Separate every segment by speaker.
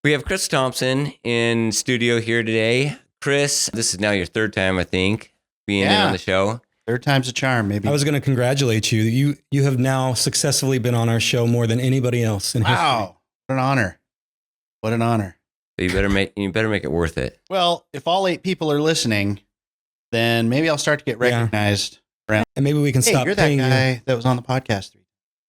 Speaker 1: We have Chris Thompson in studio here today. Chris, this is now your third time, I think, being in on the show.
Speaker 2: Third time's a charm, maybe.
Speaker 3: I was going to congratulate you. You have now successfully been on our show more than anybody else in history.
Speaker 2: Wow, what an honor! What an honor!
Speaker 1: But you better make it worth it.
Speaker 2: Well, if all 8 people are listening, then maybe I'll start to get recognized.
Speaker 3: And maybe we can stop.
Speaker 2: You're that guy that was on the podcast.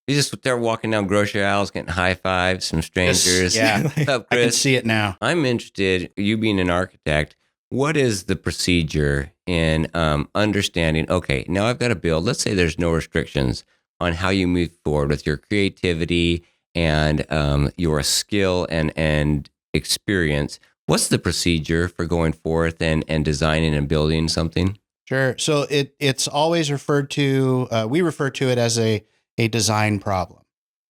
Speaker 1: You just there walking down grocery aisles, getting high fives from strangers.
Speaker 2: Yeah,
Speaker 1: What's up,
Speaker 2: I
Speaker 1: Chris?
Speaker 2: can see it now.
Speaker 1: I'm interested, you being an architect, what is the procedure in understanding, okay, now I've got to build, let's say there's no restrictions on how you move forward with your creativity and your skill and experience. What's the procedure for going forth and designing and building something?
Speaker 2: Sure. So it's always referred to, we refer to it as a design problem.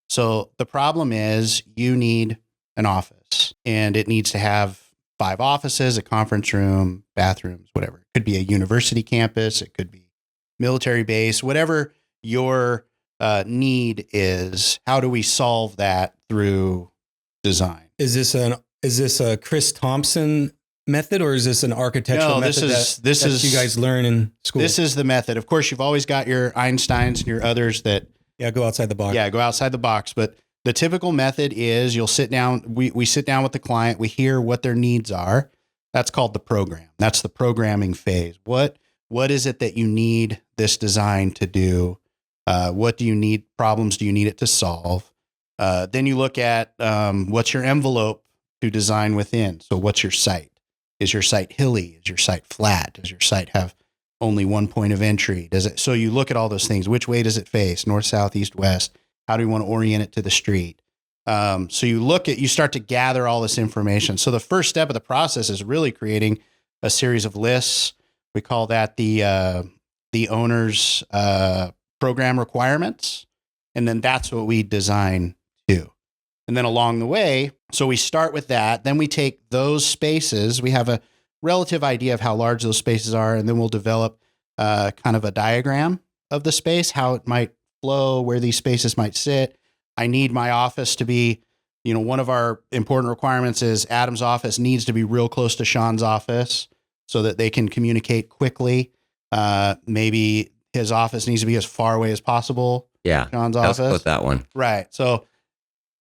Speaker 2: So the problem is you need an office and it needs to have 5 offices, a conference room, bathrooms, whatever. It could be a university campus. It could be military base, whatever your need is. How do we solve that through design?
Speaker 3: Is this a Chris Thompson method, or is this an architectural method that you guys learn in school?
Speaker 2: This is the method. Of course, you've always got your Einsteins and your others that
Speaker 3: go outside the box.
Speaker 2: Yeah, go outside the box. But the typical method is you'll sit down. We sit down with the client. We hear what their needs are. That's called the program. That's the programming phase. What is it that you need this design to do? What do you need? Problems do you need it to solve? Then you look at what's your envelope to design within. So what's your site? Is your site hilly? Is your site flat? Does your site have only one point of entry? So you look at all those things. Which way does it face? North, south, east, west? How do you want to orient it to the street? So you start to gather all this information. So the first step of the process is really creating a series of lists. We call that the owner's program requirements. And then that's what we design to. And then along the way, so we start with that. Then we take those spaces. We have a relative idea of how large those spaces are. And then we'll develop kind of a diagram of the space, how it might flow, where these spaces might sit. I need my office to be, one of our important requirements is Adam's office needs to be real close to Sean's office so that they can communicate quickly. Maybe his office needs to be as far away as possible.
Speaker 1: Yeah.
Speaker 2: Sean's office.
Speaker 1: Let's put that one.
Speaker 2: Right. So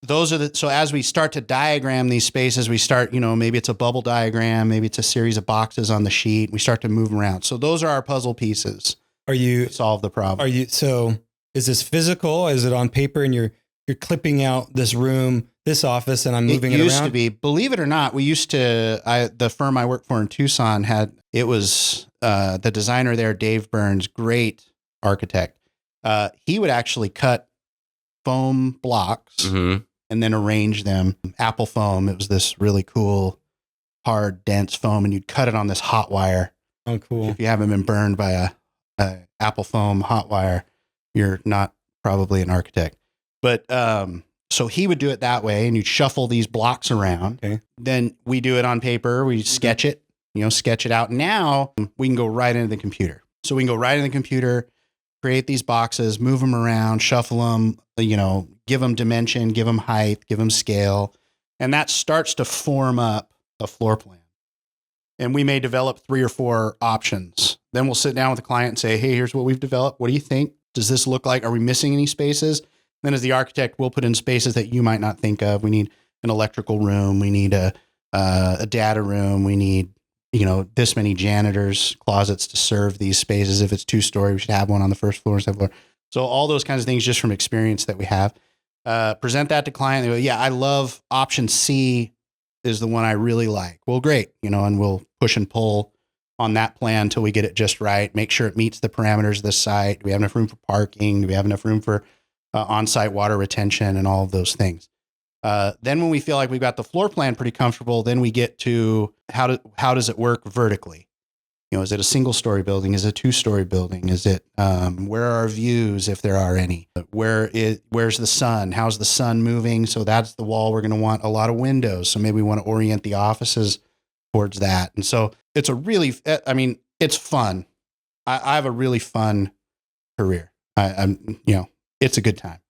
Speaker 2: so as we start to diagram these spaces, we start, maybe it's a bubble diagram, maybe it's a series of boxes on the sheet. We start to move around. So those are our puzzle pieces. To solve the problem?
Speaker 3: So is this physical? Is it on paper and you're clipping out this room, this office, and I'm moving it around? It used
Speaker 2: to be, believe it or not, the firm I worked for in Tucson was the designer there, Dave Burns, great architect. He would actually cut foam blocks and then arrange them. Apple foam. It was this really cool, hard, dense foam, and you'd cut it on this hot wire.
Speaker 3: Oh, cool.
Speaker 2: If you haven't been burned by a Apple foam hot wire, you're not probably an architect. But so he would do it that way, and you'd shuffle these blocks around.
Speaker 3: Okay.
Speaker 2: Then we do it on paper. We sketch it, sketch it out. Now we can go right into the computer. So we can go right in the computer, create these boxes, move them around, shuffle them, give them dimension, give them height, give them scale. And that starts to form up a floor plan. And we may develop 3 or 4 options. Then we'll sit down with the client and say, hey, here's what we've developed. What do you think? Does this look like? Are we missing any spaces? Then as the architect, we'll put in spaces that you might not think of. We need an electrical room. We need a data room. We need, this many janitors, closets to serve these spaces. If it's 2-story, we should have one on the first floor, second floor. So all those kinds of things just from experience that we have. Present that to client. They go, yeah, I love option C is the one I really like. Well, great. And we'll push and pull on that plan until we get it just right. Make sure it meets the parameters of the site. Do we have enough room for parking? Do we have enough room for on-site water retention and all of those things? Then when we feel like we've got the floor plan pretty comfortable, then we get to how does it work vertically? Is it a single-story building? Is it a 2-story building? Is it where are our views, if there are any? Where's the sun? How's the sun moving? So that's the wall. We're going to want a lot of windows. So maybe we want to orient the offices towards that. And so it's it's fun. I have a really fun career. It's a good time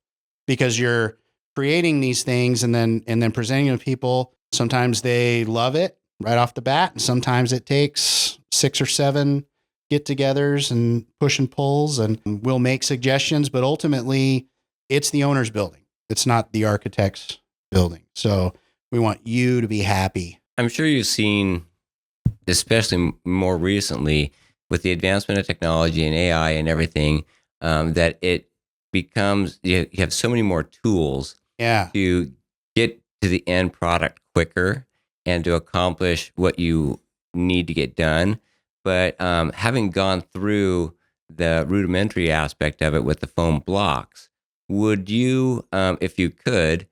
Speaker 2: because you're creating these things and then presenting them to people. Sometimes they love it right off the bat. And sometimes it takes 6 or 7 get-togethers and push and pulls, and we'll make suggestions, but ultimately it's the owner's building. It's not the architect's building. So we want you to be happy.
Speaker 1: I'm sure you've seen, especially more recently, with the advancement of technology and AI and everything, that it becomes, you have so many more tools to get to the end product quicker and to accomplish what you need to get done. But having gone through the rudimentary aspect of it with the foam blocks, would you, if you could,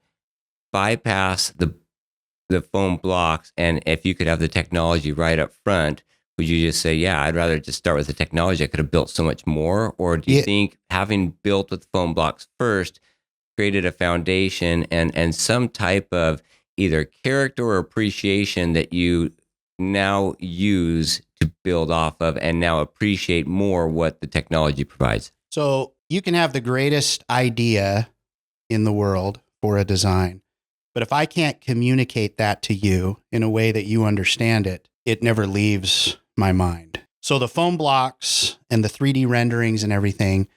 Speaker 1: bypass the foam blocks, and if you could have the technology right up front, would you just say, yeah, I'd rather just start with the technology, I could have built so much more? Or do you think having built with foam blocks first created a foundation and some type of either character or appreciation that you now use to build off of and now appreciate more what the technology provides?
Speaker 2: So you can have the greatest idea in the world for a design, but if I can't communicate that to you in a way that you understand it, it never leaves my mind. So the foam blocks and the 3D renderings and everything,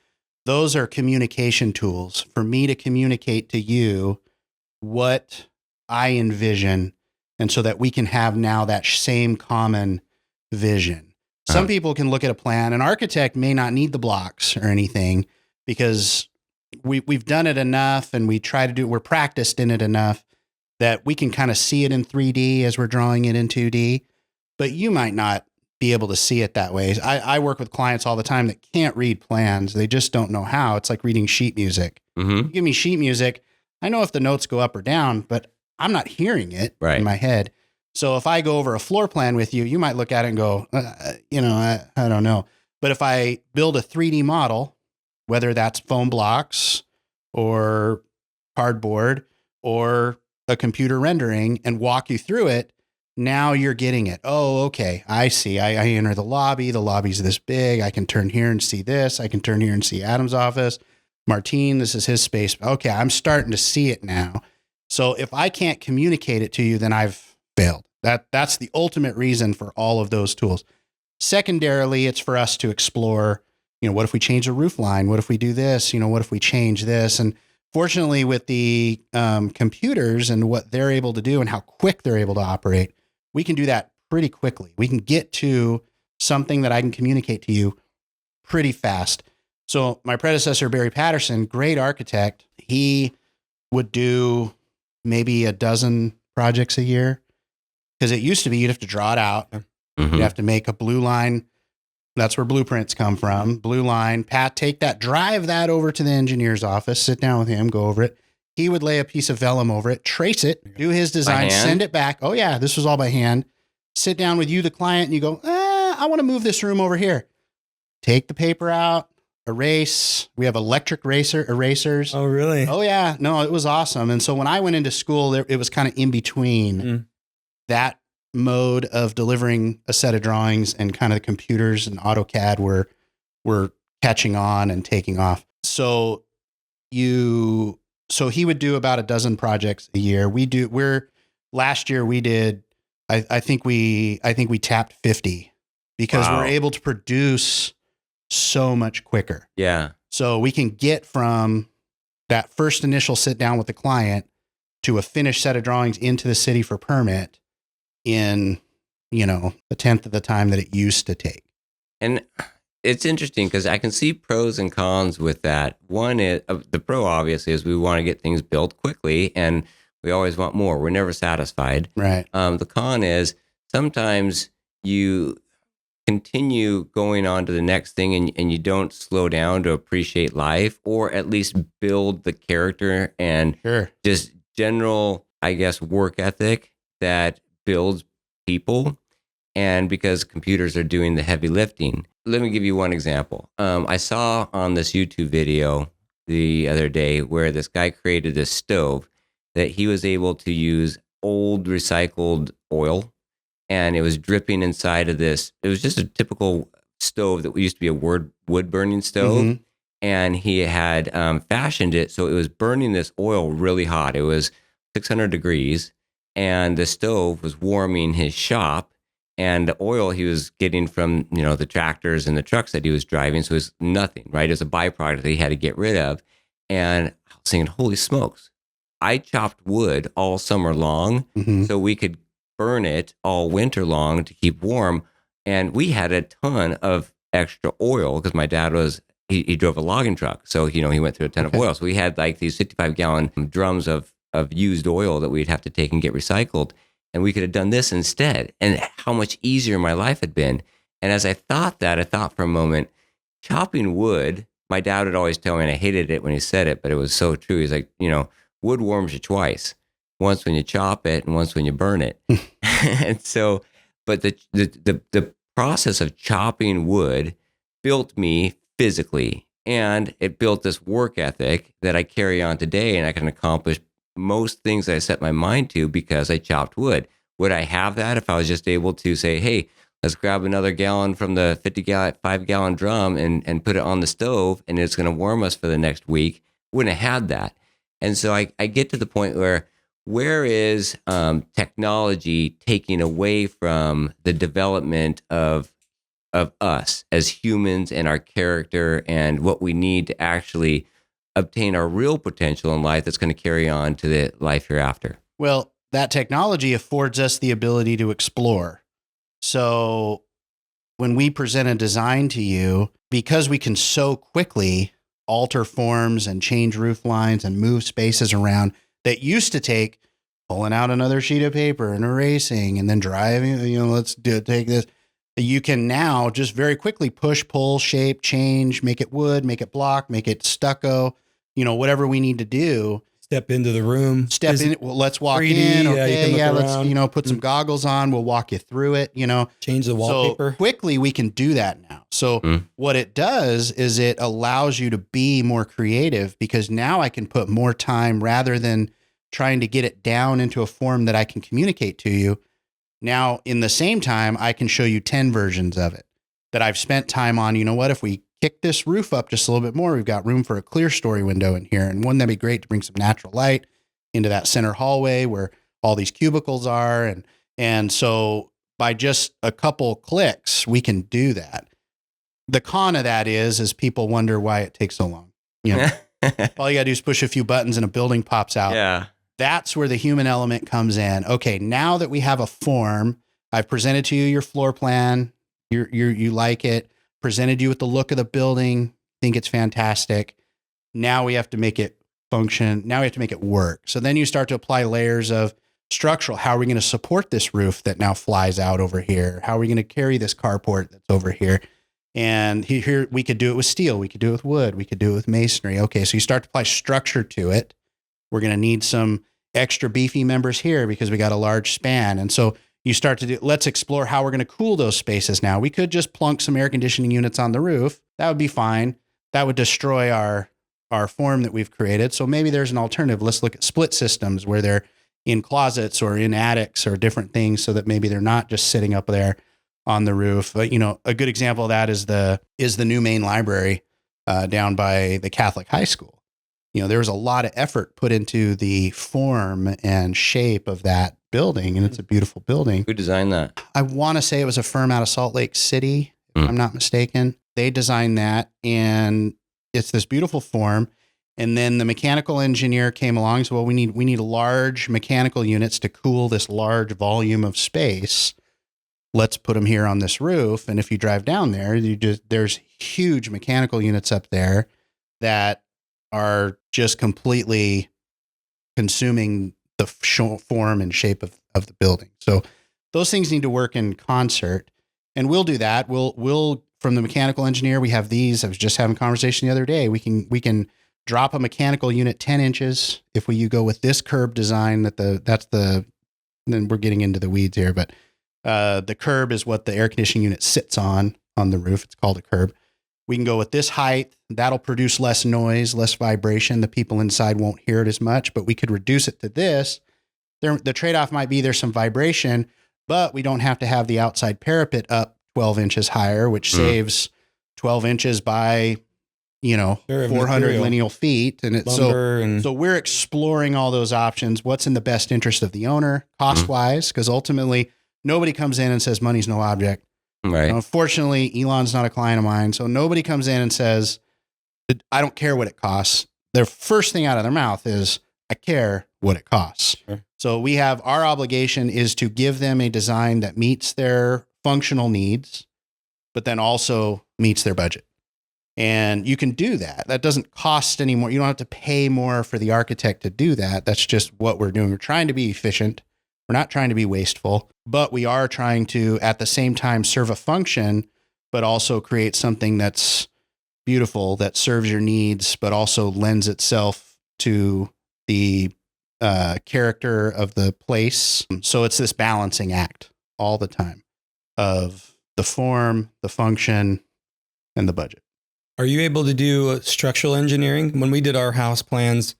Speaker 2: those are communication tools for me to communicate to you what I envision, and so that we can have now that same common vision. Some people can look at a plan. An architect may not need the blocks or anything because we've done it enough, and we're practiced in it enough that we can kind of see it in 3D as we're drawing it in 2D, but you might not be able to see it that way. I work with clients all the time that can't read plans. They just don't know how. It's like reading sheet music.
Speaker 1: Mm-hmm.
Speaker 2: You give me sheet music, I know if the notes go up or down, but I'm not hearing it in my head. So if I go over a floor plan with you, you might look at it and go, I don't know. But if I build a 3D model, whether that's foam blocks or cardboard or a computer rendering, and walk you through it, now you're getting it. Oh, okay. I see. I enter the lobby. The lobby's this big. I can turn here and see this. I can turn here and see Adam's office. Martine, this is his space. Okay, I'm starting to see it now. So if I can't communicate it to you, then I've failed. That's the ultimate reason for all of those tools. Secondarily, it's for us to explore, what if we change the roof line? What if we do this? What if we change this? And fortunately, with the computers and what they're able to do and how quick they're able to operate, we can do that pretty quickly. We can get to something that I can communicate to you pretty fast. So my predecessor, Barry Patterson, great architect, he would do maybe a dozen projects a year, because it used to be you'd have to draw it out. Mm-hmm. You'd have to make a blue line. That's where blueprints come from. Blue line. Pat, take that, drive that over to the engineer's office, sit down with him, go over it. He would lay a piece of vellum over it, trace it, do his design, send it back. Oh yeah, this was all by hand. Sit down with you, the client, and you go, I want to move this room over here. Take the paper out, erase. We have electric erasers.
Speaker 3: Oh, really?
Speaker 2: Oh yeah. No, it was awesome. And so when I went into school, it was kind of in between that mode of delivering a set of drawings and kind of the computers and AutoCAD were catching on and taking off. So he would do about a dozen projects a year. Last year we did, I think we tapped 50 because we're able to produce so much quicker.
Speaker 1: Yeah. So
Speaker 2: we can get from that first initial sit down with the client to a finished set of drawings into the city for permit in, a tenth of the time that it used to take.
Speaker 1: And it's interesting because I can see pros and cons with that. One is the pro, obviously, is we want to get things built quickly and we always want more. We're never satisfied.
Speaker 2: Right.
Speaker 1: The con is sometimes you continue going on to the next thing and you don't slow down to appreciate life, or at least build the character and just general, I guess, work ethic that builds people. And because computers are doing the heavy lifting. Let me give you one example. I saw on this YouTube video the other day where this guy created this stove that he was able to use old recycled oil, and it was dripping inside of this. It was just a typical stove that used to be a wood burning stove. Mm-hmm. And he had fashioned it so it was burning this oil really hot. It was 600 degrees. and the stove was warming his shop, and the oil he was getting from, the tractors and the trucks that he was driving. So it was nothing, right? It was a byproduct that he had to get rid of. And I was thinking, holy smokes, I chopped wood all summer long so we could burn it all winter long to keep warm. And we had a ton of extra oil because my dad he drove a logging truck. So, he went through a ton of oil. So we had like these 55-gallon drums of used oil that we'd have to take and get recycled. And we could have done this instead. And how much easier my life had been. And as I thought for a moment, chopping wood, my dad would always tell me, and I hated it when he said it, but it was so true. He's like, wood warms you twice. Once when you chop it and once when you burn it. And so, but the process of chopping wood built me physically, and it built this work ethic that I carry on today, and I can accomplish most things that I set my mind to because I chopped wood. Would I have that if I was just able to say, hey, let's grab another gallon from the 5-gallon drum and put it on the stove and it's going to warm us for the next week? Wouldn't have had that. And so I get to the point where is technology taking away from the development of us as humans and our character and what we need to actually obtain our real potential in life that's going to carry on to the life hereafter?
Speaker 2: Well, that technology affords us the ability to explore. So when we present a design to you, because we can so quickly alter forms and change roof lines and move spaces around that used to take pulling out another sheet of paper and erasing and then driving, take this. You can now just very quickly push, pull, shape, change, make it wood, make it block, make it stucco, whatever we need to do.
Speaker 3: Step into the room.
Speaker 2: Well, let's walk 3D, in. Okay, let's, put some goggles on. We'll walk you through it,
Speaker 3: Change the wallpaper.
Speaker 2: So quickly we can do that now. So what it does is it allows you to be more creative because now I can put more time rather than trying to get it down into a form that I can communicate to you. Now, in the same time, I can show you 10 versions of it that I've spent time on. You know what? If we kick this roof up just a little bit more, we've got room for a clear story window in here. And wouldn't that be great to bring some natural light into that center hallway where all these cubicles are? And so by just a couple clicks, we can do that. The con of that is people wonder why it takes so long. All you got to do is push a few buttons and a building pops out.
Speaker 1: Yeah.
Speaker 2: That's where the human element comes in. Okay, now that we have a form, I've presented to you your floor plan. You like it. Presented you with the look of the building. Think it's fantastic. Now we have to make it function. Now we have to make it work. So then you start to apply layers of structural. How are we going to support this roof that now flies out over here? How are we going to carry this carport that's over here? And here we could do it with steel. We could do it with wood. We could do it with masonry. Okay, so you start to apply structure to it. We're going to need some extra beefy members here because we got a large span. And so you start to let's explore how we're going to cool those spaces now. We could just plunk some air conditioning units on the roof. That would be fine. That would destroy our form that we've created. So maybe there's an alternative. Let's look at split systems where they're in closets or in attics or different things so that maybe they're not just sitting up there on the roof. But, a good example of that is the new main library down by the Catholic high school. There was a lot of effort put into the form and shape of that building, and it's a beautiful building.
Speaker 1: Who designed that?
Speaker 2: I want to say it was a firm out of Salt Lake City, if I'm not mistaken. They designed that, and it's this beautiful form. And then the mechanical engineer came along and said, well, we need large mechanical units to cool this large volume of space. Let's put them here on this roof. And if you drive down there, there's huge mechanical units up there that are just completely consuming the form and shape of the building. So those things need to work in concert, and we'll do that. We'll from the mechanical engineer, we have these. I was just having a conversation the other day. We can drop a mechanical unit 10 inches if you go with this curb design. Then we're getting into the weeds here, but the curb is what the air conditioning unit sits on the roof. It's called a curb. We can go with this height. That'll produce less noise, less vibration. The people inside won't hear it as much, but we could reduce it to this. The trade-off might be there's some vibration, but we don't have to have the outside parapet up 12 inches higher, which saves 12 inches by 400
Speaker 3: material.
Speaker 2: lineal feet. And it's so we're exploring all those options. What's in the best interest of the owner cost wise? Because ultimately nobody comes in and says money's no object.
Speaker 1: Right.
Speaker 2: Unfortunately, Elon's not a client of mine. So nobody comes in and says, I don't care what it costs. Their first thing out of their mouth is, I care what it costs.
Speaker 3: Sure.
Speaker 2: So we have our obligation is to give them a design that meets their functional needs, but then also meets their budget. And you can do that. That doesn't cost any more. You don't have to pay more for the architect to do that. That's just what we're doing. We're trying to be efficient. We're not trying to be wasteful, but we are trying to, at the same time, serve a function, but also create something that's beautiful, that serves your needs, but also lends itself to the character of the place. So it's this balancing act all the time of the form, the function, and the budget.
Speaker 3: Are you able to do structural engineering? When we did our house plans,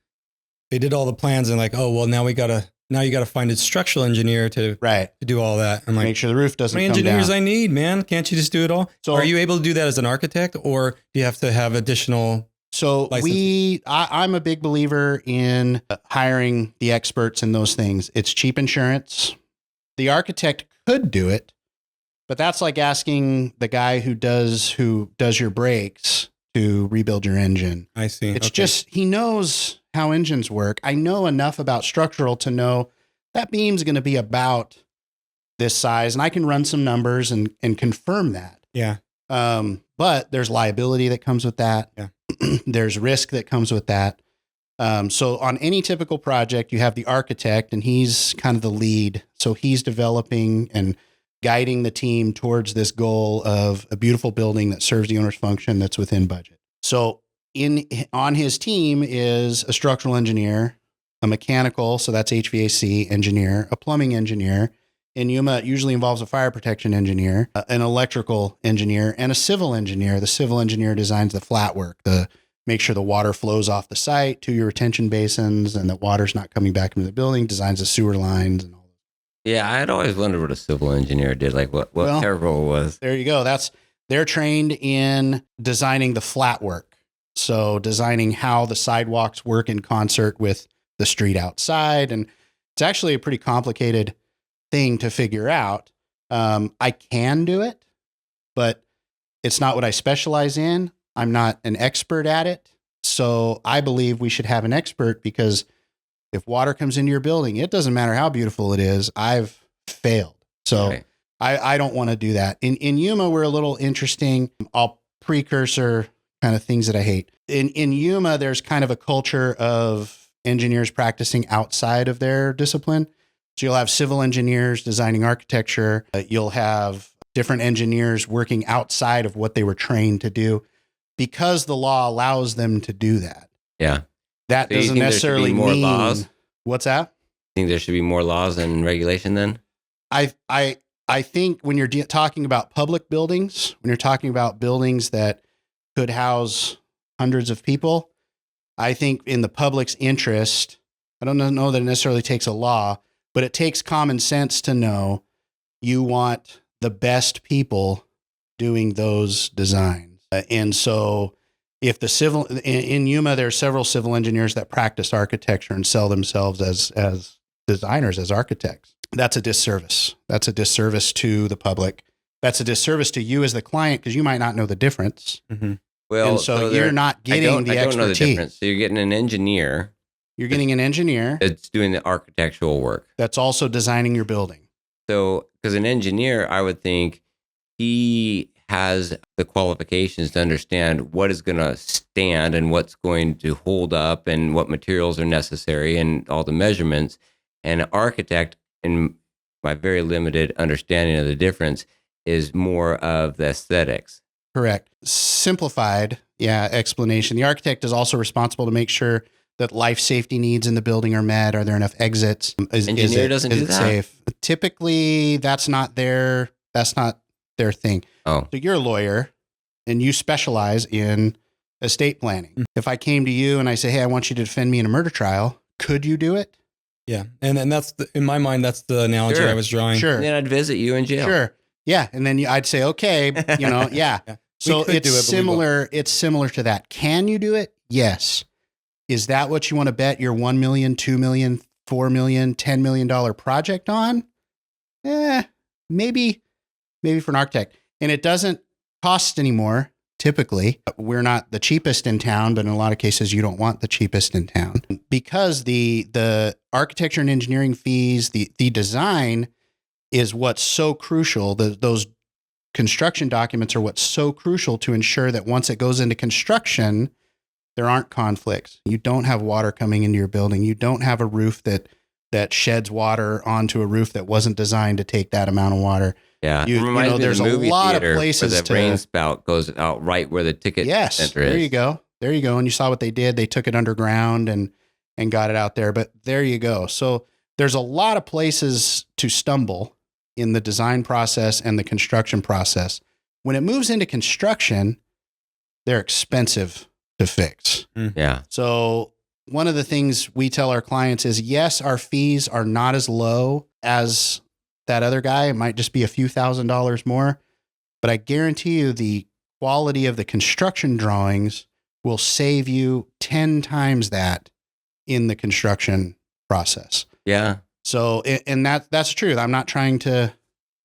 Speaker 3: they did all the plans and like, oh, well, now you got to find a structural engineer to do all that. I'm like,
Speaker 2: make sure the roof doesn't come down.
Speaker 3: How many engineers I need, man? Can't you just do it all? So are you able to do that as an architect, or do you have to have additional?
Speaker 2: So I'm a big believer in hiring the experts in those things. It's cheap insurance. The architect could do it, but that's like asking the guy who does your brakes to rebuild your engine.
Speaker 3: I see.
Speaker 2: It's just, he knows how engines work. I know enough about structural to know that beam's going to be about this size, and I can run some numbers and confirm that.
Speaker 3: Yeah.
Speaker 2: But there's liability that comes with that.
Speaker 3: Yeah.
Speaker 2: There's risk that comes with that. So on any typical project, you have the architect, and he's kind of the lead. So he's developing and guiding the team towards this goal of a beautiful building that serves the owner's function that's within budget. So on his team is a structural engineer, a mechanical, so that's HVAC engineer, a plumbing engineer. In Yuma, it usually involves a fire protection engineer, an electrical engineer, and a civil engineer. The civil engineer designs the flat work, make sure the water flows off the site to your retention basins and that water's not coming back into the building, designs the sewer lines and all that.
Speaker 1: Yeah, I'd always wondered what a civil engineer did, like what their role was.
Speaker 2: There you go. They're trained in designing the flat work. So designing how the sidewalks work in concert with the street outside. And it's actually a pretty complicated thing to figure out. I can do it, but it's not what I specialize in. I'm not an expert at it. So I believe we should have an expert, because if water comes into your building, it doesn't matter how beautiful it is. I've failed. So
Speaker 1: Right.
Speaker 2: I don't want to do that. In Yuma, we're a little interesting. I'll precursor kind of things that I hate. In Yuma, there's kind of a culture of engineers practicing outside of their discipline. So you'll have civil engineers designing architecture. You'll have different engineers working outside of what they were trained to do, because the law allows them to do that.
Speaker 1: Yeah.
Speaker 2: That
Speaker 1: So you
Speaker 2: doesn't
Speaker 1: think there should be
Speaker 2: necessarily
Speaker 1: more
Speaker 2: mean
Speaker 1: laws?
Speaker 2: What's that?
Speaker 1: Think there should be more laws and regulation then?
Speaker 2: I think when you're talking about public buildings, when you're talking about buildings that could house hundreds of people, I think in the public's interest, I don't know that it necessarily takes a law, but it takes common sense to know you want the best people doing those designs. And so if the civil in Yuma, there are several civil engineers that practice architecture and sell themselves as designers, as architects. That's a disservice. That's a disservice to the public. That's a disservice to you as the client, because you might not know the difference.
Speaker 3: Mm-hmm.
Speaker 2: Well, and so you're not getting the expertise. I don't know the difference.
Speaker 1: So you're getting an engineer.
Speaker 2: You're getting an engineer
Speaker 1: that's doing the architectural work.
Speaker 2: That's also designing your building.
Speaker 1: So, because an engineer, I would think he has the qualifications to understand what is going to stand and what's going to hold up and what materials are necessary and all the measurements. And an architect, in my very limited understanding of the difference, is more of the aesthetics.
Speaker 2: Correct. Simplified, explanation. The architect is also responsible to make sure that life safety needs in the building are met. Are there enough exits?
Speaker 1: Engineer doesn't do that.
Speaker 2: Safe? Typically, that's not their thing.
Speaker 1: Oh,
Speaker 2: so you're a lawyer, and you specialize in estate planning. Mm-hmm. If I came to you and I say, "Hey, I want you to defend me in a murder trial," could you do it?
Speaker 3: Yeah, and that's in my mind, that's the analogy I was drawing.
Speaker 2: Sure.
Speaker 1: And then I'd visit you in jail.
Speaker 2: Sure. Yeah, and then I'd say, "Okay, yeah." So
Speaker 3: could
Speaker 2: it's
Speaker 3: do it, but we won't.
Speaker 2: similar. It's similar to that. Can you do it? Yes. Is that what you want to bet your $1 million, $2 million, $4 million, $10 million project on? Maybe for an architect. And it doesn't cost anymore. Typically, we're not the cheapest in town, but in a lot of cases, you don't want the cheapest in town because the architecture and engineering fees, the design is what's so crucial. Those construction documents are what's so crucial to ensure that once it goes into construction, there aren't conflicts. You don't have water coming into your building. You don't have a roof that sheds water onto a roof that wasn't designed to take that amount of water.
Speaker 1: Yeah,
Speaker 2: there's a lot of places
Speaker 1: where the rain spout goes out right where the ticket center is.
Speaker 2: There you go. And you saw what they did. They took it underground and got it out there. But there you go. So there's a lot of places to stumble in the design process and the construction process. When it moves into construction, they're expensive to fix.
Speaker 1: Yeah.
Speaker 2: So one of the things we tell our clients is, yes, our fees are not as low as that other guy. It might just be a few $1,000s more, but I guarantee you the quality of the construction drawings will save you 10 times that in the construction process.
Speaker 1: Yeah.
Speaker 2: So, and that's the truth. I'm not trying to,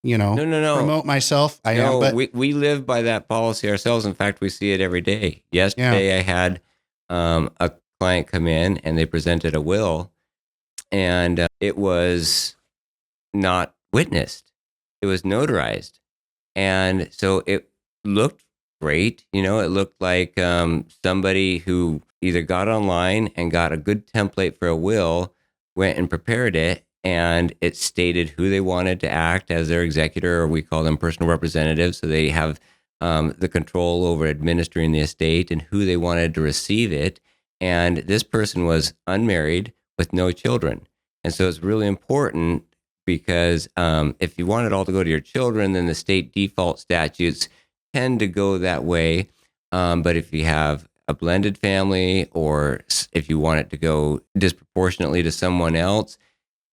Speaker 1: No.
Speaker 2: promote myself. I am, but
Speaker 1: we live by that policy ourselves. In fact, we see it every day. Yesterday, I had a client come in and they presented a will, and it was not witnessed. It was notarized, and so it looked great. It looked like somebody who either got online and got a good template for a will, went and prepared it, and it stated who they wanted to act as their executor, or we call them personal representatives. So they have the control over administering the estate and who they wanted to receive it. And this person was unmarried with no children. And so it's really important because if you want it all to go to your children, then the state default statutes tend to go that way. But if you have a blended family, or if you want it to go disproportionately to someone else,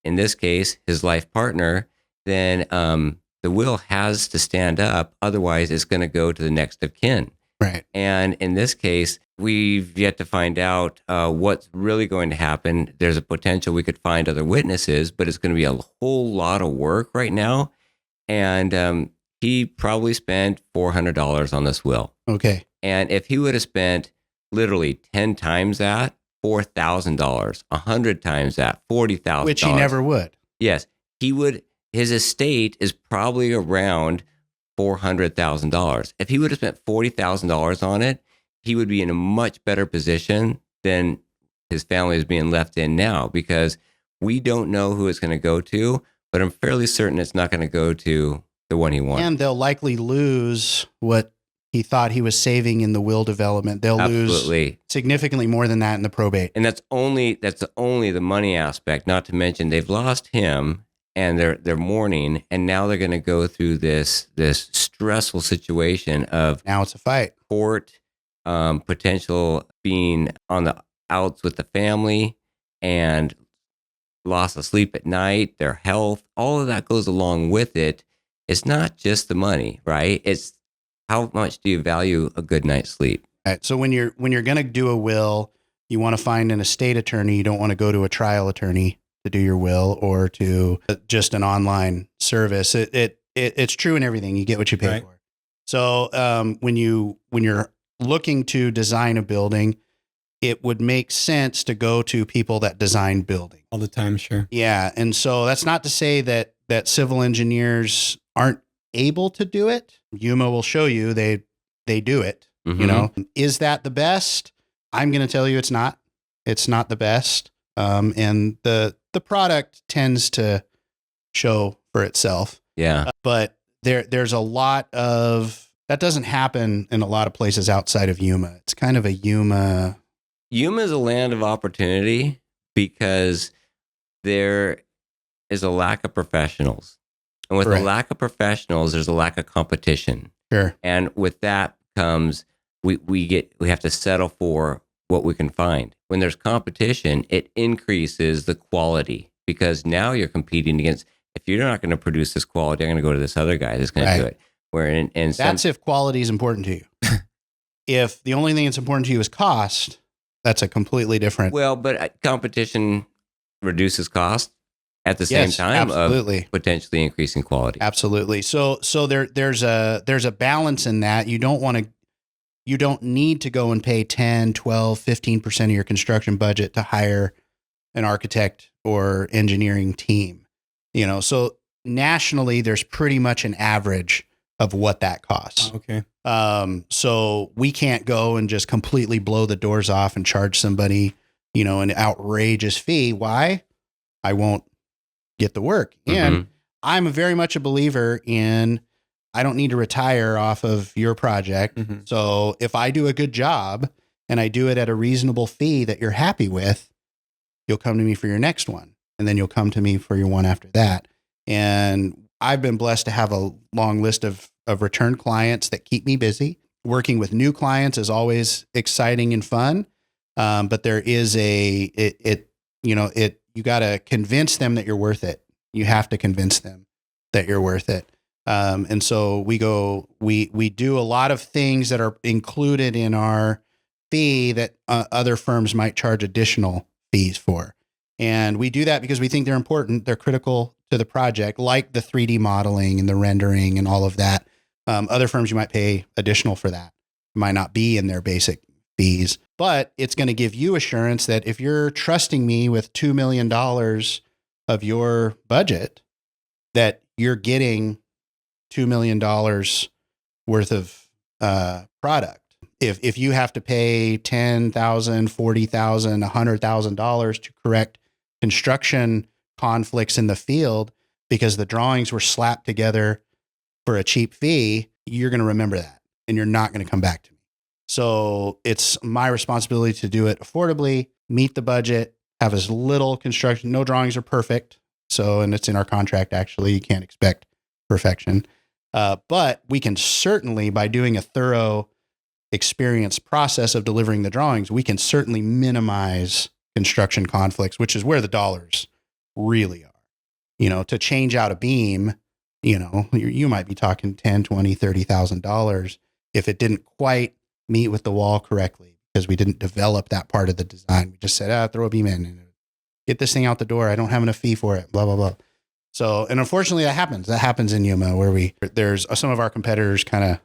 Speaker 1: in this case, his life partner, then the will has to stand up. Otherwise, it's going to go to the next of kin.
Speaker 2: Right.
Speaker 1: And in this case, we've yet to find out what's really going to happen. There's a potential we could find other witnesses, but it's going to be a whole lot of work right now. And he probably spent $400 on this will.
Speaker 2: Okay.
Speaker 1: And if he would have spent literally 10 times that, $4,000, 100 times that, $40,000.
Speaker 2: Which he never would.
Speaker 1: Yes. He would, his estate is probably around $400,000. If he would have spent $40,000 on it, he would be in a much better position than his family is being left in now, because we don't know who it's going to go to, but I'm fairly certain it's not going to go to the one he wants.
Speaker 2: And they'll likely lose what he thought he was saving in the will development. They'll lose significantly more than that in the probate.
Speaker 1: And that's only the money aspect, not to mention they've lost him and they're mourning, and now they're going to go through this stressful situation of
Speaker 2: now it's a fight.
Speaker 1: Court, potential being on the outs with the family, and loss of sleep at night, their health, all of that goes along with it. It's not just the money, right? It's how much do you value a good night's sleep?
Speaker 2: Right. So when you're going to do a will, you want to find an estate attorney. You don't want to go to a trial attorney to do your will, or to just an online service. It's true in everything. You get what you pay for. So when you're looking to design a building, it would make sense to go to people that design buildings
Speaker 3: all the time. Sure.
Speaker 2: Yeah. And so that's not to say that civil engineers aren't able to do it. Yuma will show you they do it.
Speaker 1: Mm-hmm.
Speaker 2: Is that the best? I'm going to tell you it's not. It's not the best. And the product tends to show for itself.
Speaker 1: Yeah.
Speaker 2: But there's a lot of that doesn't happen in a lot of places outside of Yuma. It's kind of a Yuma.
Speaker 1: Yuma is a land of opportunity because there is a lack of professionals. And with a lack of professionals, there's a lack of competition.
Speaker 2: Sure.
Speaker 1: And with that comes, we have to settle for what we can find. When there's competition, it increases the quality, because now you're competing against, if you're not going to produce this quality, I'm going to go to this other guy that's going to do it. Where and
Speaker 2: That's if quality is important to you. If the only thing that's important to you is cost, that's a completely different.
Speaker 1: well, but competition reduces cost at the same
Speaker 2: Yes,
Speaker 1: time
Speaker 2: absolutely.
Speaker 1: of potentially increasing quality.
Speaker 2: Absolutely. So there's a balance in that. You don't need to go and pay 10, 12, 15% of your construction budget to hire an architect or engineering team. So nationally there's pretty much an average of what that costs.
Speaker 3: Okay.
Speaker 2: So we can't go and just completely blow the doors off and charge somebody, an outrageous fee. Why? I won't get the work. And I'm very much a believer in, I don't need to retire off of your project. So if I do a good job and I do it at a reasonable fee that you're happy with, you'll come to me for your next one. And then you'll come to me for your one after that. And I've been blessed to have a long list of return clients that keep me busy. Working with new clients is always exciting and fun. But there is you got to convince them that you're worth it. You have to convince them that you're worth it. And so we do a lot of things that are included in our fee that other firms might charge additional fees for. And we do that because we think they're important. They're critical to the project, like the 3D modeling and the rendering and all of that. Other firms, you might pay additional for that. It might not be in their basic fees, but it's going to give you assurance that if you're trusting me with $2 million of your budget, that you're getting $2 million worth of product. If you have to pay $10,000, $40,000, $100,000 to correct construction conflicts in the field because the drawings were slapped together for a cheap fee, you're going to remember that and you're not going to come back to me. So it's my responsibility to do it affordably, meet the budget, have as little construction. No drawings are perfect. So, and it's in our contract, actually, you can't expect perfection. But we can certainly, by doing a thorough experience process of delivering the drawings, we can certainly minimize construction conflicts, which is where the dollars really are. To change out a beam, you might be talking $10,000, $20,000, $30,000 if it didn't quite meet with the wall correctly because we didn't develop that part of the design. We just said, throw a beam in and get this thing out the door. I don't have enough fee for it, blah, blah, blah. So, and unfortunately that happens. That happens in Yuma where there's some of our competitors kind of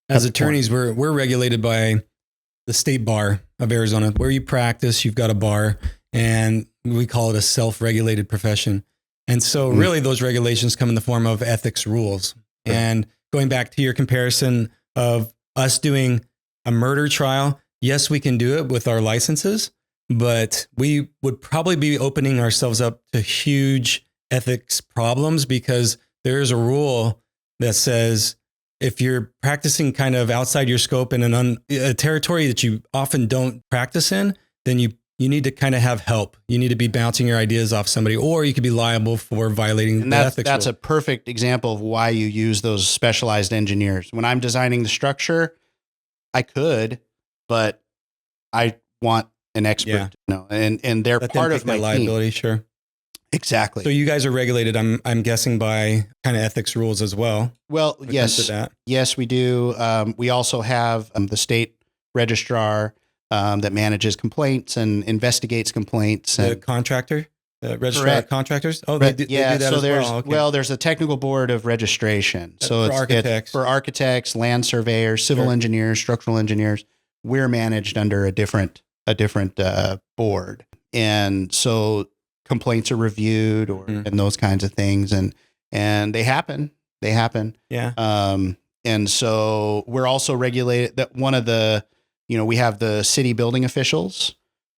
Speaker 3: as attorneys, we're regulated by the state bar of Arizona. Where you practice, you've got a bar, and we call it a self-regulated profession. And so really those regulations come in the form of ethics rules. Sure. And going back to your comparison of us doing a murder trial, yes, we can do it with our licenses, but we would probably be opening ourselves up to huge ethics problems because there's a rule that says if you're practicing kind of outside your scope in a territory that you often don't practice in, then you need to kind of have help. You need to be bouncing your ideas off somebody, or you could be liable for violating the ethics.
Speaker 2: That's a perfect example of why you use those specialized engineers. When I'm designing the structure, I could, but I want an expert to know, and they're part of my
Speaker 3: liability.
Speaker 2: Team.
Speaker 3: Sure.
Speaker 2: Exactly.
Speaker 3: So you guys are regulated, I'm guessing, by kind of ethics rules as well.
Speaker 2: Well, yes, we do. We also have the state registrar that manages complaints and investigates complaints.
Speaker 3: The contractor, the registrar of contractors. Oh, they do that
Speaker 2: so
Speaker 3: as
Speaker 2: there's
Speaker 3: well. Okay.
Speaker 2: There's a technical board of registration. So
Speaker 3: for architects,
Speaker 2: for architects, land surveyors, civil engineers, structural engineers. We're managed under a different board, and so complaints are reviewed and those kinds of things, and they happen. Yeah. And so we're also regulated. That one of the, we have the city building officials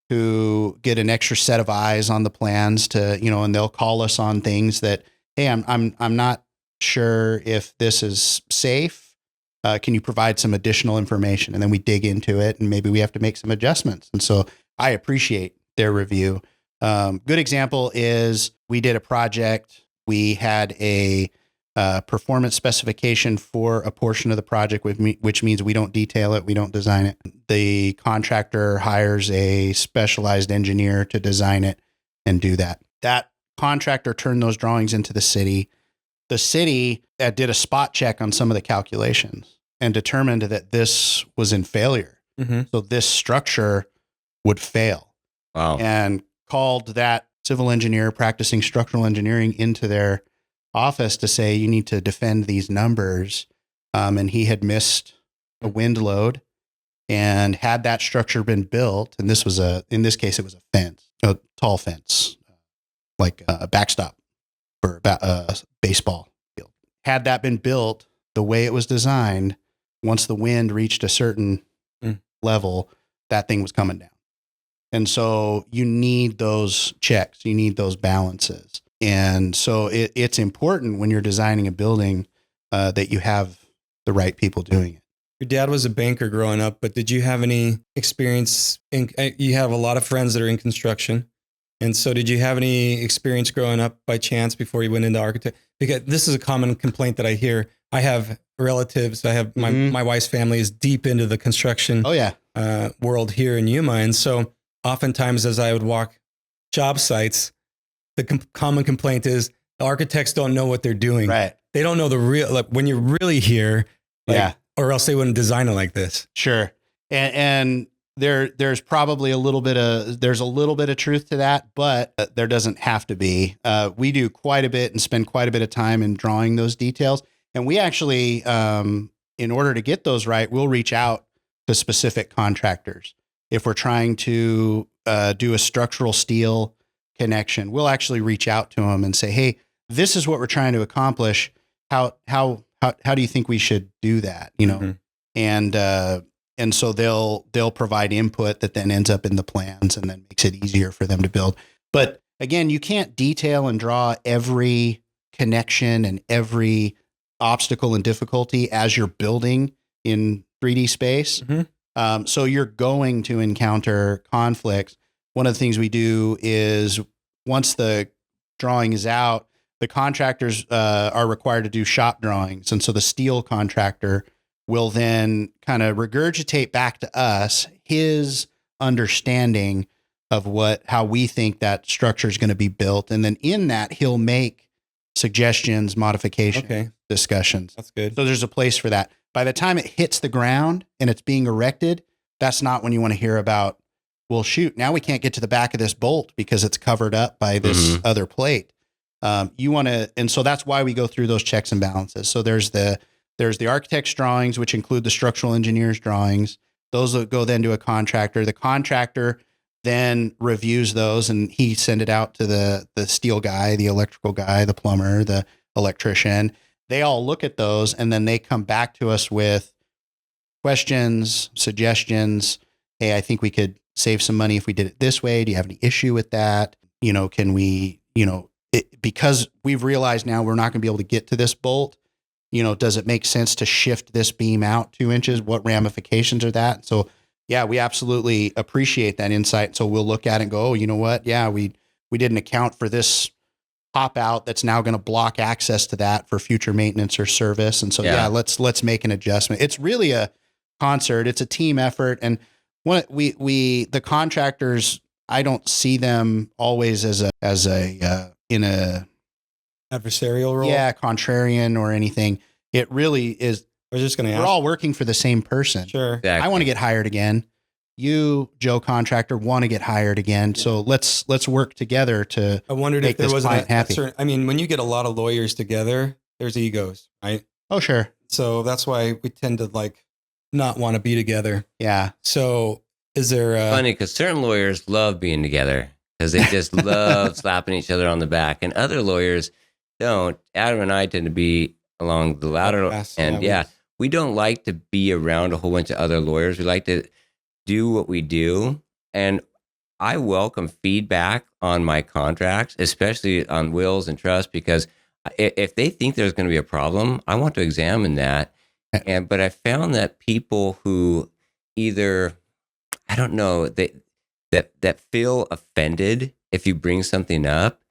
Speaker 2: who get an extra set of eyes on the plans to, and they'll call us on things that, hey, I'm not sure if this is safe. Can you provide some additional information? And then we dig into it, and maybe we have to make some adjustments. And so I appreciate their review. Good example is we did a project. We had a performance specification for a portion of the project, which means we don't detail it, we don't design it. The contractor hires a specialized engineer to design it and do that. That contractor turned those drawings into the city. the city did a spot check on some of the calculations and determined that this was in failure.
Speaker 3: Mm-hmm.
Speaker 2: So this structure would fail.
Speaker 1: Wow.
Speaker 2: And called that civil engineer practicing structural engineering into their office to say, you need to defend these numbers. And he had missed a wind load. And had that structure been built, and in this case, it was a fence, a tall fence, like a backstop for a baseball field. Had that been built the way it was designed, once the wind reached a certain level, that thing was coming down. And so you need those checks, you need those balances. And so it's important when you're designing a building that you have the right people doing it.
Speaker 3: Your dad was a banker growing up, but did you have any experience you have a lot of friends that are in construction. And so did you have any experience growing up by chance before you went into architect? Because this is a common complaint that I hear. I have relatives. I have my wife's family is deep into the construction world here in Yuma. And so oftentimes as I would walk job sites, the common complaint is the architects don't know what they're doing.
Speaker 2: Right.
Speaker 3: They don't know the real, like when you're really here, or else they wouldn't design it like this.
Speaker 2: Sure. And there's probably a little bit of truth to that, but there doesn't have to be. We do quite a bit and spend quite a bit of time in drawing those details. And we actually, in order to get those right, we'll reach out to specific contractors. If we're trying to do a structural steel connection, we'll actually reach out to them and say, hey, this is what we're trying to accomplish. How do you think we should do that? You know, and so they'll provide input that then ends up in the plans and then makes it easier for them to build. But again, you can't detail and draw every connection and every obstacle and difficulty as you're building in 3D space. So you're going to encounter conflicts. One of the things we do is once the drawing is out, the contractors are required to do shop drawings. And so the steel contractor will then kind of regurgitate back to us his understanding of how we think that structure is going to be built. And then in that, he'll make suggestions, modifications, discussions.
Speaker 3: That's good.
Speaker 2: So there's a place for that. By the time it hits the ground and it's being erected, that's not when you want to hear about, well, shoot, now we can't get to the back of this bolt because it's covered up by this other plate. You want to, and so that's why we go through those checks and balances. So there's the architect's drawings, which include the structural engineer's drawings. Those will go then to a contractor. The contractor then reviews those and he send it out to the steel guy, the electrical guy, the plumber, the electrician. They all look at those and then they come back to us with questions, suggestions. Hey, I think we could save some money if we did it this way. Do you have any issue with that? You know, can we, because we've realized now we're not going to be able to get to this bolt, does it make sense to shift this beam out 2 inches? What ramifications are that? So yeah, we absolutely appreciate that insight. So we'll look at it and go, oh, you know what? Yeah, we didn't account for this pop out that's now going to block access to that for future maintenance or service. And so, let's make an adjustment. It's really a concert. It's a team effort. And the contractors, I don't see them always as in a
Speaker 3: adversarial role.
Speaker 2: Yeah. Contrarian or anything. It really is. We're all working for the same person.
Speaker 3: Sure.
Speaker 1: Exactly.
Speaker 2: I want to get hired again. You, Joe contractor, want to get hired again. Yeah. So let's work together to.
Speaker 3: I wondered
Speaker 2: make
Speaker 3: if there
Speaker 2: this
Speaker 3: was
Speaker 2: client happy.
Speaker 3: when you get a lot of lawyers together, there's egos, right?
Speaker 2: Oh, sure.
Speaker 3: So that's why we tend to not want to be together.
Speaker 2: Yeah.
Speaker 3: So is there
Speaker 1: funny because certain lawyers love being together because they just love slapping each other on the back, and other lawyers don't. Adam and I tend to be along the lateral, we don't like to be around a whole bunch of other lawyers. We like to do what we do. And I welcome feedback on my contracts, especially on wills and trust, because if they think there's going to be a problem, I want to examine that. But I found that people who either, I don't know, that feel offended if you bring something up,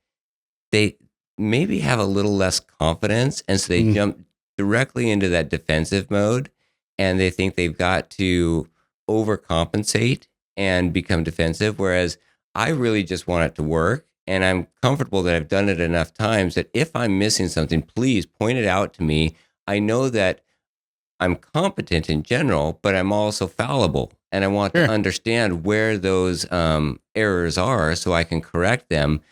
Speaker 1: they maybe have a little less confidence. And so they jump directly into that defensive mode, and they think they've got to overcompensate and become defensive. Whereas I really just want it to work. And I'm comfortable that I've done it enough times that if I'm missing something, please point it out to me. I know that I'm competent in general, but I'm also fallible. And I want to understand where those errors are so I can correct them.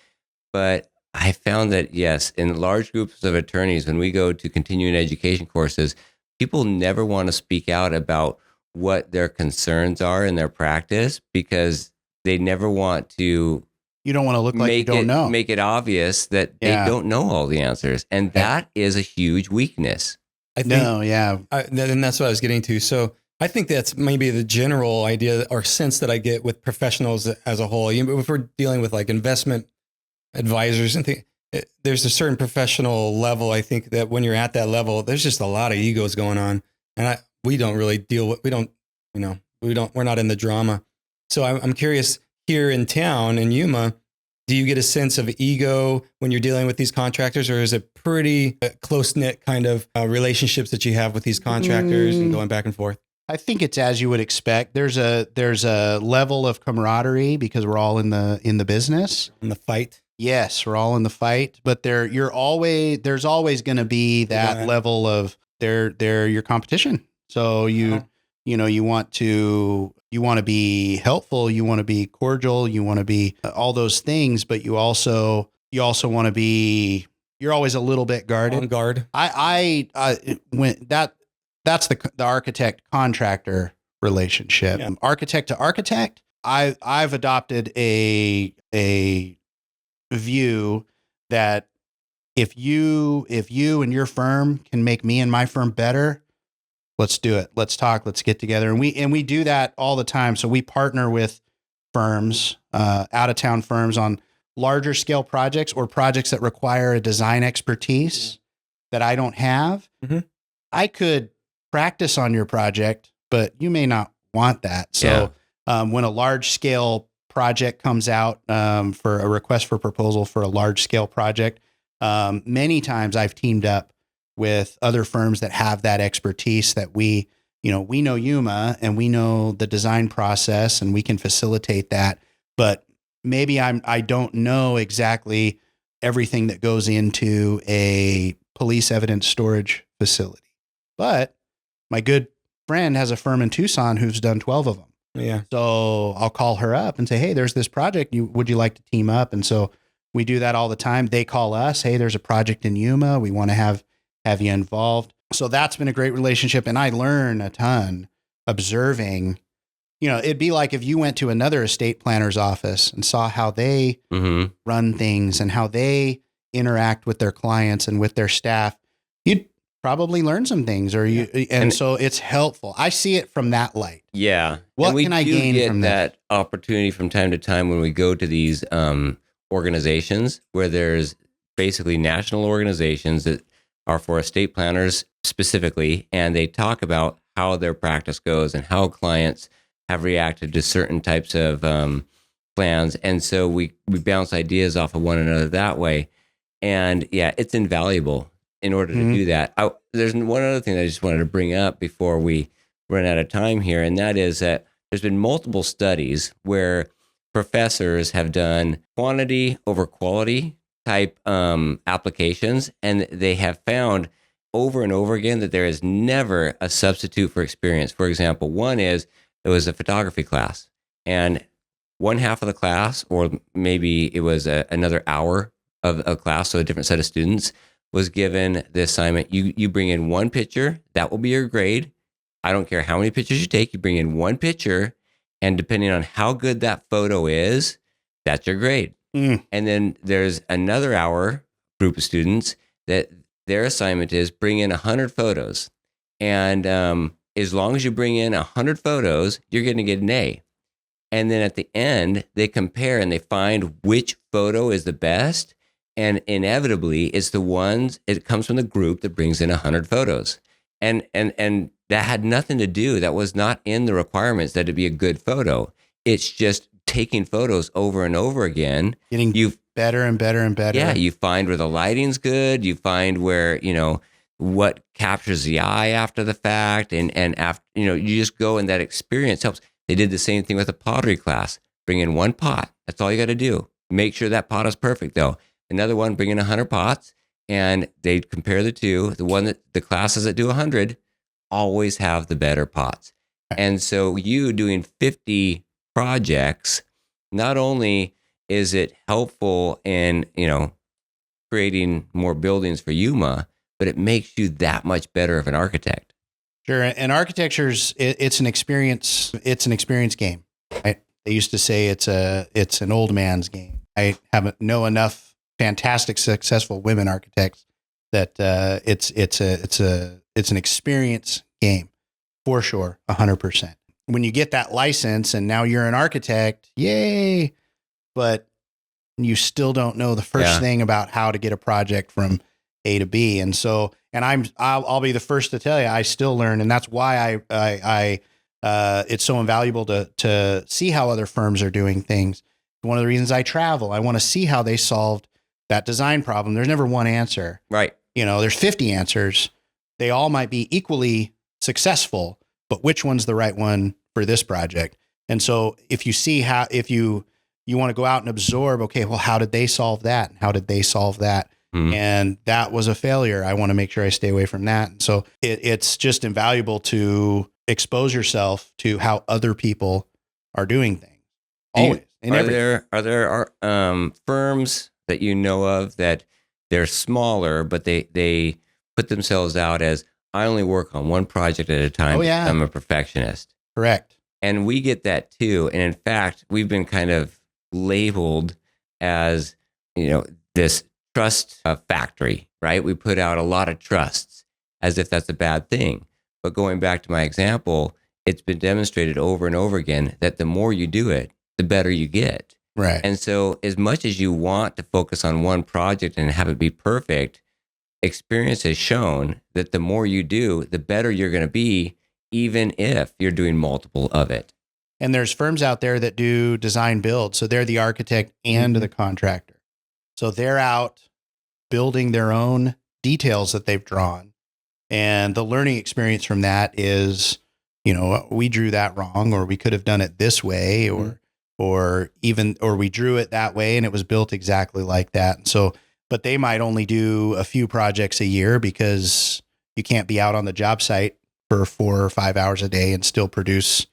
Speaker 1: But I found that, yes, in large groups of attorneys, when we go to continuing education courses, people never want to speak out about what their concerns are in their practice because they never want to.
Speaker 2: You don't want to look like you don't know.
Speaker 1: Make it obvious that they don't know all the answers. And that is a huge weakness.
Speaker 3: I think, and that's what I was getting to. So I think that's maybe the general idea or sense that I get with professionals as a whole. If we're dealing with like investment advisors and things, there's a certain professional level. I think that when you're at that level, there's just a lot of egos going on. And we don't really deal with, we're not in the drama. So I'm curious, here in town in Yuma, do you get a sense of ego when you're dealing with these contractors, or is it pretty close-knit kind of relationships that you have with these contractors and going back and forth?
Speaker 2: I think it's as you would expect. There's a level of camaraderie because we're all in the business.
Speaker 3: In the fight.
Speaker 2: Yes, we're all in the fight, but there's always going to be that level of they're your competition. So you want to be helpful, you want to be cordial, you want to be all those things, but you also want to be, you're always a little bit guarded.
Speaker 3: On guard.
Speaker 2: That's the architect contractor relationship.
Speaker 3: Yeah.
Speaker 2: Architect to architect, I've adopted a view that if you and your firm can make me and my firm better, let's do it. Let's talk. Let's get together. And we do that all the time. So we partner with firms, out of town firms, on larger scale projects or projects that require a design expertise that I don't have.
Speaker 3: Mm-hmm.
Speaker 2: I could practice on your project, but you may not want that. So when a large scale project comes out for a request for proposal for a large scale project, many times I've teamed up with other firms that have that expertise that we know Yuma and we know the design process and we can facilitate that. But maybe I don't know exactly everything that goes into a police evidence storage facility. But my good friend has a firm in Tucson who's done 12 of them.
Speaker 3: Yeah.
Speaker 2: So I'll call her up and say, hey, there's this project. Would you like to team up? And so we do that all the time. They call us, hey, there's a project in Yuma. We want to have you involved. So that's been a great relationship. And I learn a ton observing. It'd be like if you went to another estate planner's office and saw how they run things and how they interact with their clients and with their staff, you'd probably learn some things, so it's helpful. I see it from that light.
Speaker 1: Yeah.
Speaker 2: What can I gain from
Speaker 1: that opportunity from time to time when we go to these organizations where there's basically national organizations that are for estate planners specifically, and they talk about how their practice goes and how clients have reacted to certain types of plans. And so we bounce ideas off of one another that way. And yeah, it's invaluable in order to do that. There's one other thing that I just wanted to bring up before we run out of time here, and that is that there's been multiple studies where professors have done quantity over quality type applications, and they have found over and over again that there is never a substitute for experience. For example, it was a photography class, and one half of the class, or maybe it was another hour of a class, so a different set of students, was given the assignment. You bring in one picture, that will be your grade. I don't care how many pictures you take, you bring in one picture, and depending on how good that photo is, that's your grade. And then there's another hour group of students that their assignment is bring in 100 photos. And as long as you bring in 100 photos, you're going to get an A. And then at the end, they compare and they find which photo is the best. And inevitably, it comes from the group that brings in 100 photos. And that had nothing to do, that was not in the requirements that it be a good photo. It's just taking photos over and over again.
Speaker 2: Getting better and better and better.
Speaker 1: Yeah, you find where the lighting's good. You find where, what captures the eye after the fact. And after, you just go, and that experience helps. They did the same thing with a pottery class. Bring in one pot. That's all you got to do. make sure that pot is perfect though. Another one, bring in 100 pots, and they compare the two. The classes that do 100 always have the better pots. And so you doing 50 projects, not only is it helpful in, creating more buildings for Yuma, but it makes you that much better of an architect.
Speaker 2: Sure. And architecture's it's an experience. It's an experience game. Right? They used to say it's an old man's game. I haven't know enough fantastic, successful women architects that it's an experience game for sure, 100%. When you get that license and now you're an architect, yay! But you still don't know the first thing about how to get a project from A to B, and so I'll be the first to tell you I still learn, and that's why I it's so invaluable to see how other firms are doing things. One of the reasons I travel, I want to see how they solved that design problem. There's never one answer,
Speaker 1: right?
Speaker 2: There's 50 answers. They all might be equally successful, but which one's the right one for this project? And so if you see if you want to go out and absorb, okay, well, how did they solve that? How did they solve that? Mm-hmm. And that was a failure. I want to make sure I stay away from that. And so it's just invaluable to expose yourself to how other people are doing things. Always.
Speaker 1: Are there firms that you know of that they're smaller, but they put themselves out as, I only work on one project at a time.
Speaker 2: Oh, yeah.
Speaker 1: I'm a perfectionist.
Speaker 2: Correct.
Speaker 1: And we get that too. And in fact, we've been kind of labeled as, this trust factory, right? We put out a lot of trusts as if that's a bad thing. But going back to my example, it's been demonstrated over and over again that the more you do it, the better you get.
Speaker 2: Right.
Speaker 1: And so as much as you want to focus on one project and have it be perfect, experience has shown that the more you do, the better you're going to be, even if you're doing multiple of it.
Speaker 2: And there's firms out there that do design build. So they're the architect and the contractor. So they're out building their own details that they've drawn. And the learning experience from that is, we drew that wrong, or we could have done it this way, or we drew it that way and it was built exactly like that. And so, but they might only do a few projects a year because you can't be out on the job site for 4 or 5 hours a day and still produce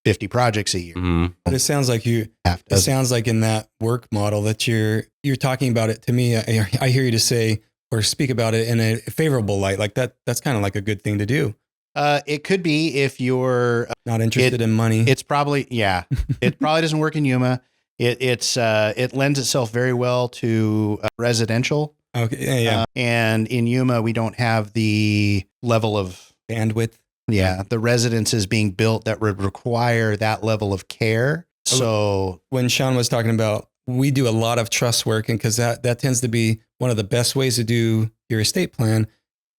Speaker 2: 50 projects a year.
Speaker 1: Mm-hmm.
Speaker 3: But it sounds like it sounds like in that work model that you're talking about it to me. I hear you to say or speak about it in a favorable light, like that's kind of like a good thing to do.
Speaker 2: It could be if you're
Speaker 3: not interested in money.
Speaker 2: It's probably, it probably doesn't work in Yuma. It lends itself very well to residential.
Speaker 3: Okay. Yeah.
Speaker 2: And in Yuma, we don't have the level of
Speaker 3: bandwidth.
Speaker 2: Yeah. The residences being built that would require that level of care. So
Speaker 3: when Sean was talking about, we do a lot of trust work, and because that tends to be one of the best ways to do your estate plan.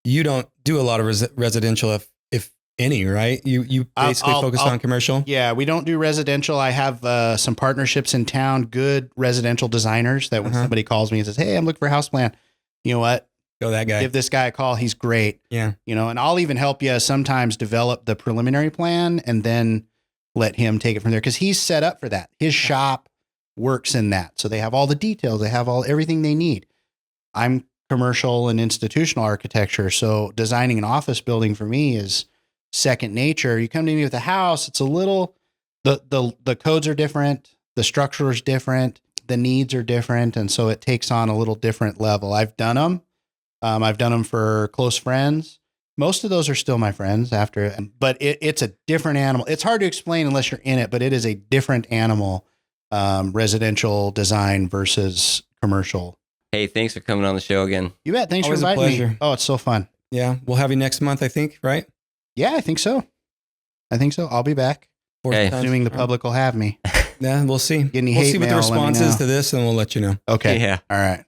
Speaker 3: You don't do a lot of residential, if any, right? You basically focus on commercial.
Speaker 2: Yeah, we don't do residential. I have some partnerships in town, good residential designers that when somebody calls me and says, "Hey, I'm looking for a house plan," you know what?
Speaker 3: Go that guy.
Speaker 2: Give this guy a call. He's great.
Speaker 3: Yeah.
Speaker 2: And I'll even help you sometimes develop the preliminary plan and then let him take it from there, because he's set up for that. His shop works in that. So they have all the details. They have everything they need. I'm commercial and institutional architecture. So designing an office building for me is second nature. You come to me with a house, it's a little, the codes are different. The structure is different. The needs are different. And so it takes on a little different level. I've done them. I've done them for close friends. Most of those are still my friends after, but it's a different animal. It's hard to explain unless you're in it, but it is a different animal, residential design versus commercial.
Speaker 1: Hey, thanks for coming on the show again.
Speaker 2: You bet. Thanks
Speaker 3: Always
Speaker 2: for inviting
Speaker 3: a
Speaker 2: me. Oh, it's so fun.
Speaker 3: Yeah. We'll have you next month, I think, right?
Speaker 2: Yeah, I think so. I'll be back.
Speaker 1: Hey.
Speaker 2: Assuming the public will have me.
Speaker 3: Yeah, we'll see.
Speaker 2: Get any
Speaker 3: we'll
Speaker 2: hate
Speaker 3: see what the
Speaker 2: mail,
Speaker 3: response
Speaker 2: let me
Speaker 3: is
Speaker 2: know.
Speaker 3: to this, and we'll let you know.
Speaker 2: Okay.
Speaker 1: Yeah.
Speaker 2: All right.